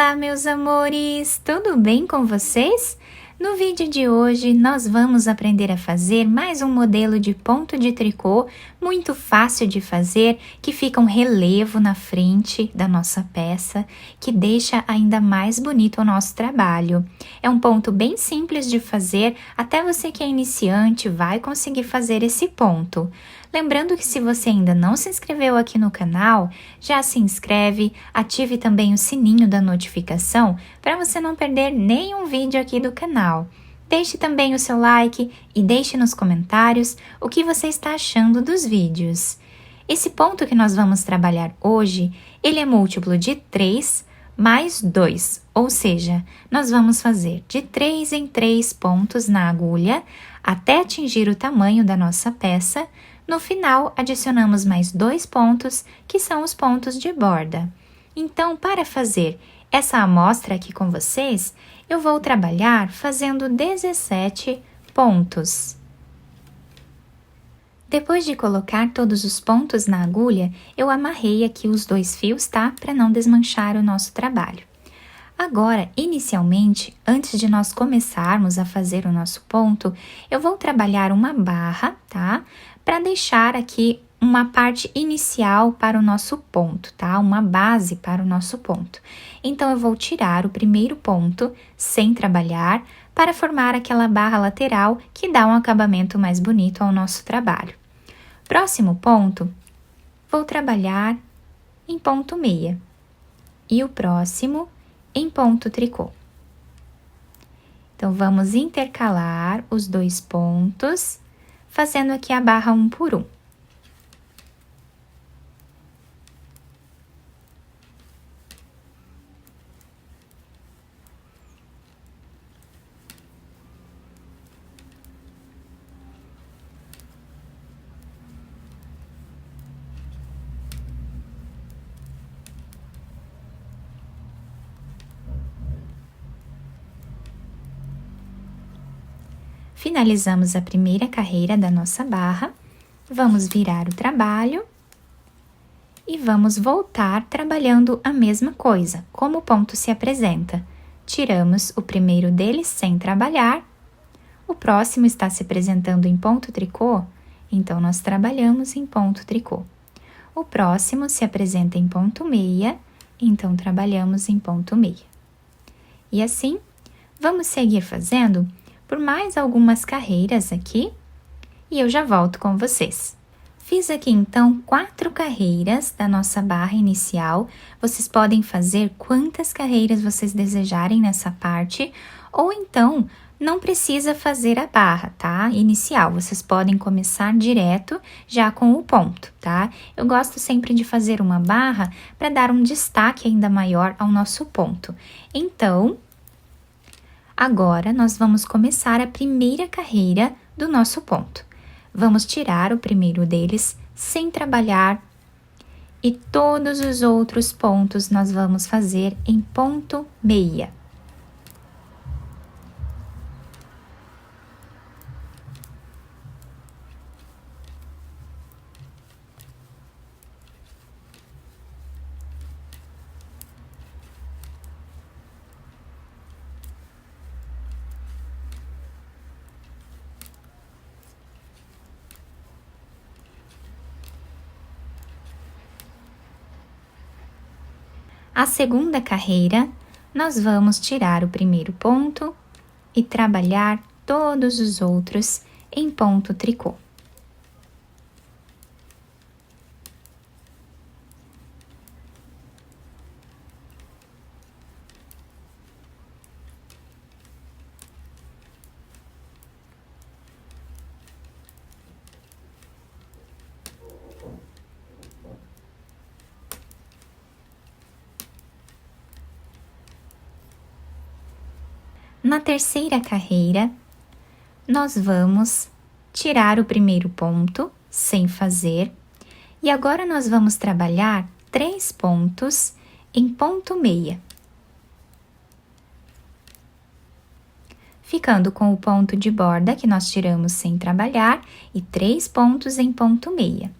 Olá, meus amores! Tudo bem com vocês? No vídeo de hoje, nós vamos aprender a fazer mais um modelo de ponto de tricô muito fácil de fazer, que fica um relevo na frente da nossa peça, que deixa ainda mais bonito o nosso trabalho. É um ponto bem simples de fazer, até você que é iniciante vai conseguir fazer esse ponto. Lembrando que se você ainda não se inscreveu aqui no canal, já se inscreve, ative também o sininho da notificação para você não perder nenhum vídeo aqui do canal. Deixe também o seu like e deixe nos comentários o que você está achando dos vídeos. Esse ponto que nós vamos trabalhar hoje, ele é múltiplo de 3 mais 2, ou seja, nós vamos fazer de 3 em 3 pontos na agulha até atingir o tamanho da nossa peça. No final, adicionamos mais 2 pontos, que são os pontos de borda. Então, para fazer essa amostra aqui com vocês, eu vou trabalhar fazendo 17 pontos. Depois de colocar todos os pontos na agulha, eu amarrei aqui os 2 fios, tá? Para não desmanchar o nosso trabalho. Agora, inicialmente, antes de nós começarmos a fazer o nosso ponto, eu vou trabalhar uma barra, tá? Para deixar aqui uma parte inicial para o nosso ponto, tá? Uma base para o nosso ponto. Então, eu vou tirar o primeiro ponto sem trabalhar para formar aquela barra lateral que dá um acabamento mais bonito ao nosso trabalho. Próximo ponto, vou trabalhar em ponto meia. E o próximo em ponto tricô. Então, vamos intercalar os 2 pontos, fazendo aqui a barra 1 por 1. Finalizamos a primeira carreira da nossa barra, vamos virar o trabalho e vamos voltar trabalhando a mesma coisa, como o ponto se apresenta. Tiramos o primeiro deles sem trabalhar, o próximo está se apresentando em ponto tricô, então nós trabalhamos em ponto tricô. O próximo se apresenta em ponto meia, então trabalhamos em ponto meia. E assim, vamos seguir fazendo por mais algumas carreiras aqui, e eu já volto com vocês. Fiz aqui, então, 4 carreiras da nossa barra inicial. Vocês podem fazer quantas carreiras vocês desejarem nessa parte, ou então, não precisa fazer a barra, tá? Inicial, vocês podem começar direto já com o ponto, tá? Eu gosto sempre de fazer uma barra para dar um destaque ainda maior ao nosso ponto. Então, agora, nós vamos começar a primeira carreira do nosso ponto. Vamos tirar o primeiro deles sem trabalhar e todos os outros pontos nós vamos fazer em ponto meia. A segunda carreira, nós vamos tirar o primeiro ponto e trabalhar todos os outros em ponto tricô. Na terceira carreira, nós vamos tirar o primeiro ponto sem fazer, e agora nós vamos trabalhar 3 pontos em ponto meia. Ficando com o ponto de borda que nós tiramos sem trabalhar e 3 pontos em ponto meia.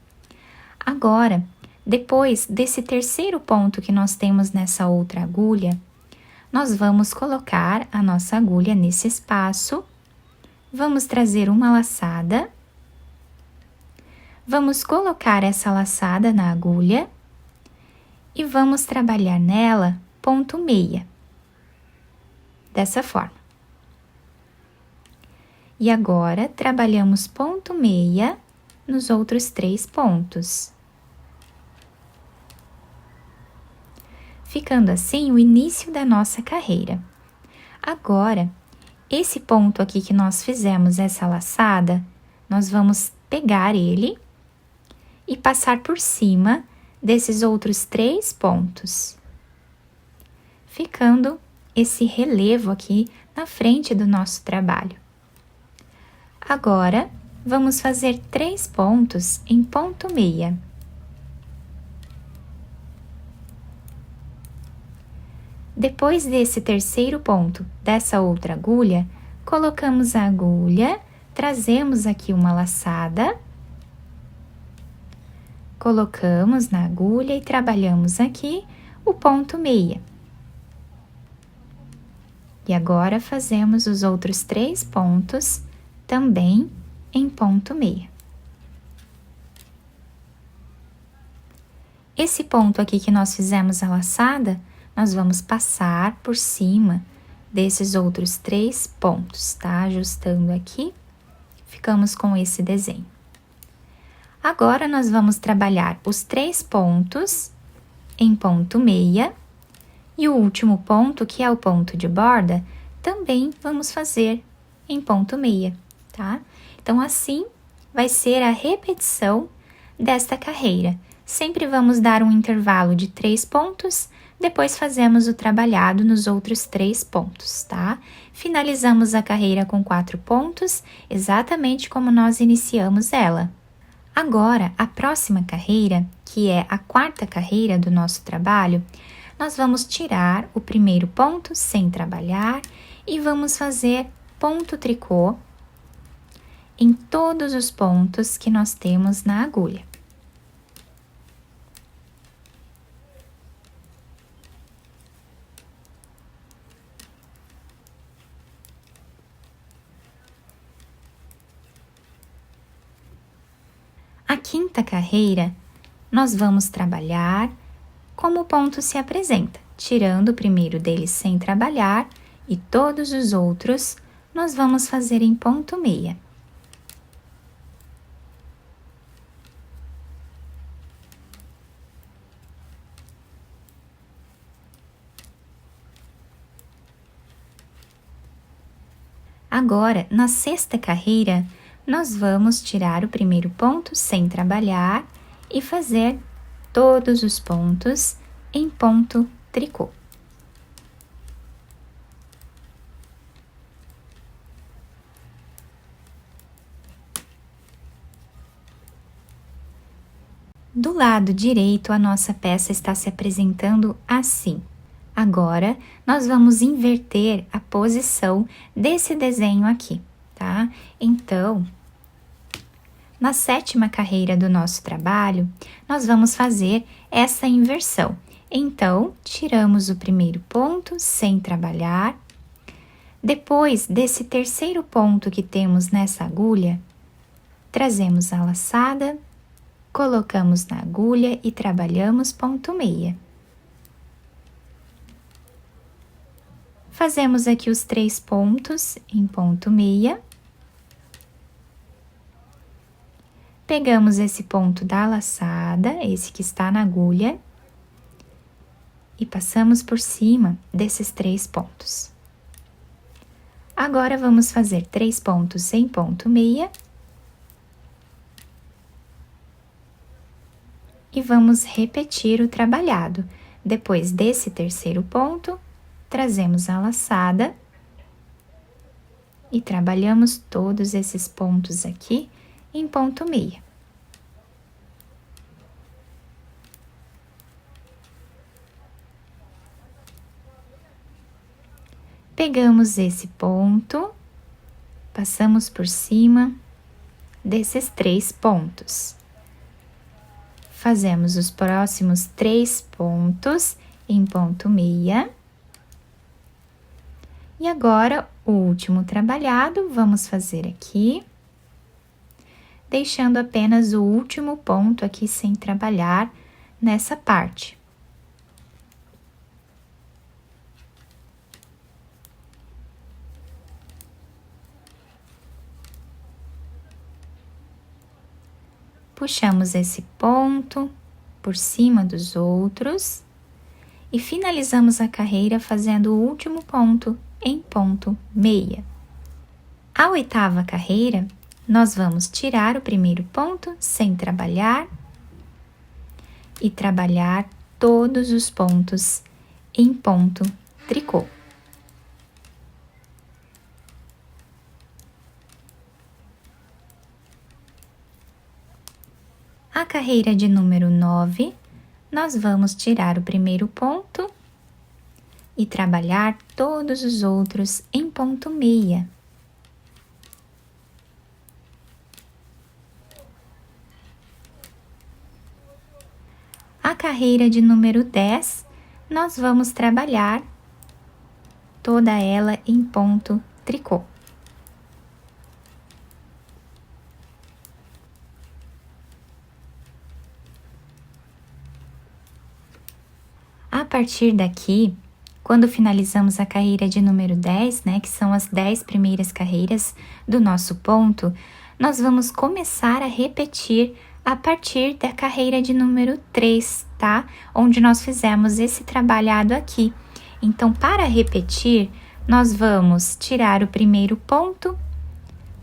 Agora, depois desse terceiro ponto que nós temos nessa outra agulha, nós vamos colocar a nossa agulha nesse espaço, vamos trazer uma laçada, vamos colocar essa laçada na agulha e vamos trabalhar nela ponto meia, dessa forma. E agora, trabalhamos ponto meia nos outros 3 pontos. Ficando assim o início da nossa carreira. Agora, esse ponto aqui que nós fizemos essa laçada, nós vamos pegar ele e passar por cima desses outros 3 pontos. Ficando esse relevo aqui na frente do nosso trabalho. Agora, vamos fazer 3 pontos em ponto meia. Depois desse terceiro ponto dessa outra agulha, colocamos a agulha, trazemos aqui uma laçada, colocamos na agulha e trabalhamos aqui o ponto meia. E agora fazemos os outros 3 pontos também em ponto meia. Esse ponto aqui que nós fizemos a laçada, nós vamos passar por cima desses outros 3 pontos, tá? Ajustando aqui, ficamos com esse desenho. Agora, nós vamos trabalhar os 3 pontos em ponto meia e o último ponto, que é o ponto de borda, também vamos fazer em ponto meia, tá? Então, assim vai ser a repetição desta carreira. Sempre vamos dar um intervalo de 3 pontos, depois fazemos o trabalhado nos outros 3 pontos, tá? Finalizamos a carreira com 4 pontos, exatamente como nós iniciamos ela. Agora, a próxima carreira, que é a 4ª carreira do nosso trabalho, nós vamos tirar o primeiro ponto sem trabalhar e vamos fazer ponto tricô em todos os pontos que nós temos na agulha. A 5ª carreira, nós vamos trabalhar como o ponto se apresenta, tirando o primeiro deles sem trabalhar e todos os outros nós vamos fazer em ponto meia. Agora, na 6ª carreira, nós vamos tirar o primeiro ponto sem trabalhar e fazer todos os pontos em ponto tricô. Do lado direito, a nossa peça está se apresentando assim. Agora, nós vamos inverter a posição desse desenho aqui, tá? Então, na 7ª carreira do nosso trabalho, nós vamos fazer essa inversão. Então, tiramos o primeiro ponto sem trabalhar. Depois desse terceiro ponto que temos nessa agulha, trazemos a laçada, colocamos na agulha e trabalhamos ponto meia. Fazemos aqui os 3 pontos em ponto meia. Pegamos esse ponto da laçada, esse que está na agulha, e passamos por cima desses 3 pontos. Agora, vamos fazer 3 pontos em ponto meia. E vamos repetir o trabalhado. Depois desse terceiro ponto, trazemos a laçada e trabalhamos todos esses pontos aqui em ponto meia. Pegamos esse ponto, passamos por cima desses 3 pontos. Fazemos os próximos 3 pontos em ponto meia. E agora, o último trabalhado, vamos fazer aqui, deixando apenas o último ponto aqui sem trabalhar nessa parte. Puxamos esse ponto por cima dos outros e finalizamos a carreira fazendo o último ponto em ponto meia. A oitava carreira, nós vamos tirar o primeiro ponto sem trabalhar e trabalhar todos os pontos em ponto tricô. A carreira de número 9, nós vamos tirar o primeiro ponto e trabalhar todos os outros em ponto meia. A carreira de número 10, nós vamos trabalhar toda ela em ponto tricô. A partir daqui, quando finalizamos a carreira de número 10, né, que são as 10 primeiras carreiras do nosso ponto, nós vamos começar a repetir a partir da carreira de número 3, tá? Onde nós fizemos esse trabalhado aqui. Então, para repetir, nós vamos tirar o primeiro ponto,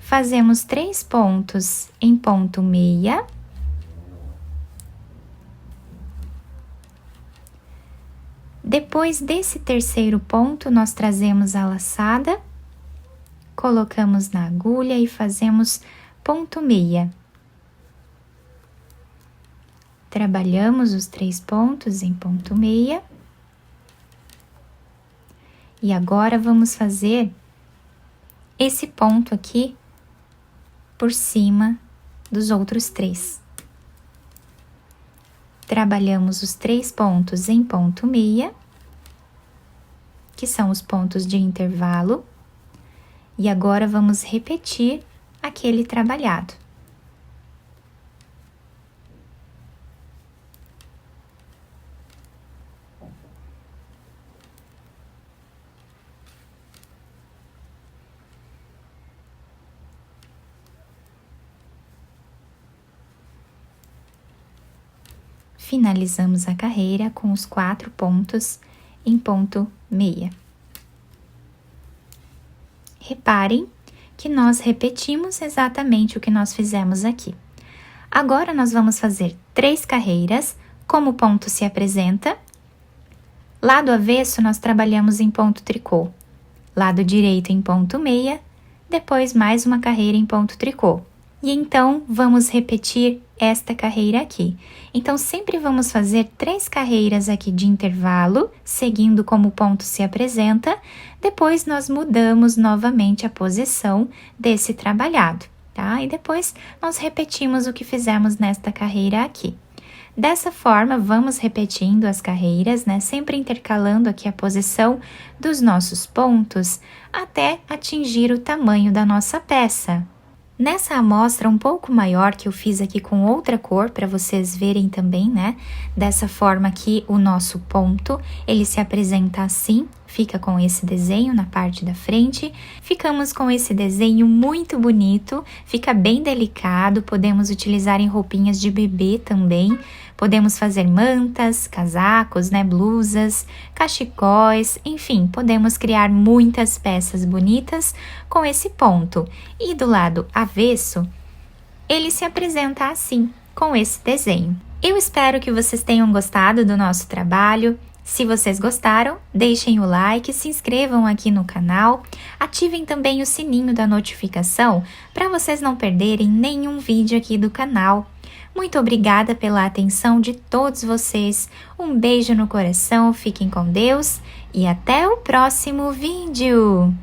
fazemos 3 pontos em ponto meia. Depois desse terceiro ponto, nós trazemos a laçada, colocamos na agulha e fazemos ponto meia. Trabalhamos os 3 pontos em ponto meia. E agora vamos fazer esse ponto aqui por cima dos outros 3. Trabalhamos os 3 pontos em ponto meia, que são os pontos de intervalo, e agora vamos repetir aquele trabalhado. Finalizamos a carreira com os 4 pontos em ponto meia. Reparem que nós repetimos exatamente o que nós fizemos aqui. Agora, nós vamos fazer 3 carreiras, como o ponto se apresenta. Lado avesso, nós trabalhamos em ponto tricô. Lado direito em ponto meia, depois mais uma carreira em ponto tricô. E então, vamos repetir esta carreira aqui. Então, sempre vamos fazer 3 carreiras aqui de intervalo, seguindo como o ponto se apresenta. Depois, nós mudamos novamente a posição desse trabalhado, tá? E depois, nós repetimos o que fizemos nesta carreira aqui. Dessa forma, vamos repetindo as carreiras, né? Sempre intercalando aqui a posição dos nossos pontos, até atingir o tamanho da nossa peça. Nessa amostra um pouco maior que eu fiz aqui com outra cor, para vocês verem também, né? Dessa forma aqui, o nosso ponto, ele se apresenta assim, fica com esse desenho na parte da frente. Ficamos com esse desenho muito bonito, fica bem delicado, podemos utilizar em roupinhas de bebê também. Podemos fazer mantas, casacos, né, blusas, cachecóis, enfim, podemos criar muitas peças bonitas com esse ponto. E do lado avesso, ele se apresenta assim, com esse desenho. Eu espero que vocês tenham gostado do nosso trabalho. Se vocês gostaram, deixem o like, se inscrevam aqui no canal, ativem também o sininho da notificação para vocês não perderem nenhum vídeo aqui do canal. Muito obrigada pela atenção de todos vocês, um beijo no coração, fiquem com Deus e até o próximo vídeo!